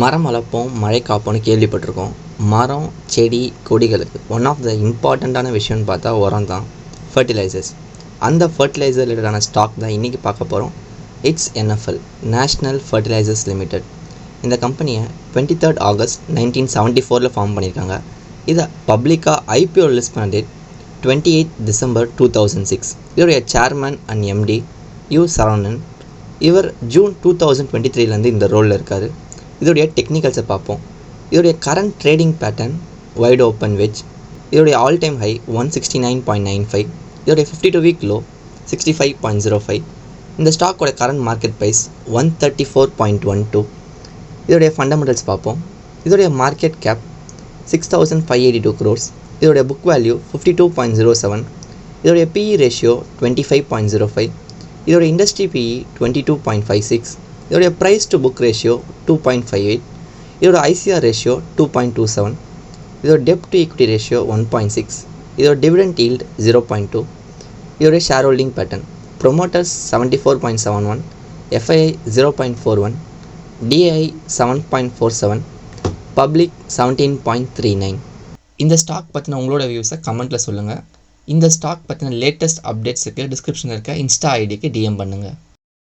மரம் வளர்ப்போம் மழை காப்போம்னு கேள்விப்பட்டிருக்கோம். மரம் செடி கொடிகளுக்கு ஒன் ஆஃப் த இம்பார்ட்டண்ட்டான விஷயம்னு பார்த்தா உரம் தான், ஃபர்டிலைசர்ஸ். அந்த ஃபர்டிலைசர் ரிலேட்டடான ஸ்டாக் தான் இன்றைக்கி பார்க்க போகிறோம். It's NFL, national fertilisers limited. இந்த கம்பெனியை 23rd August 1974 ஃபார்ம் பண்ணியிருக்காங்க. இதை பப்ளிக்காக ஐபிஓ லிஸ்ட் பண்ணது 28th December 2006. இதோடைய chairman and MD U Saravanan. இவர் ஜூன் 2023 இந்த ரோலில் இருக்கார். இதோடைய டெக்னிக்கல்ஸை பார்ப்போம். இதோடைய current trading pattern white open veg. இதோடைய ஆல் டைம் ஹை 169.95. இதோடைய 52-week லோ 65.05. இந்த ஸ்டாக்கோட கரண்ட் மார்க்கெட் ப்ரைஸ் 134.12. இதோடைய ஃபண்டமெண்டல்ஸ் பார்ப்போம். இதோடைய மார்க்கெட் கேப் 6,582 crores. இதோடைய புக் வேல்யூ 52.07. இதோடைய பிஇ ரேஷியோ 25.05. இதோடைய இண்டஸ்ட்ரி பிஇ 22.56. இதோடைய ப்ரைஸ் டு புக் ரேஷியோ 2.58. இதோட ஐசிஆர் ரேஷியோ 2.27. இதோட டெப்ட் டு ஈக்விட்டி ரேஷியோ 1.6. இதோட டிவிடெண்ட் ஈல்ட் 0.2. இதோடைய share holding pattern promoters 74.71, FII 0.41, DI 7.47, public 17.39. இந்த ஸ்டாக் பற்றின உங்களோட வியூஸை கமெண்ட்டில் சொல்லுங்கள். இந்த ஸ்டாக் பற்றின லேட்டஸ்ட் அப்டேட்ஸுக்கு டிஸ்கிரிப்ஷனில் இருக்க இன்ஸ்டா ஐடிக்கு டிஎம் பண்ணுங்கள்.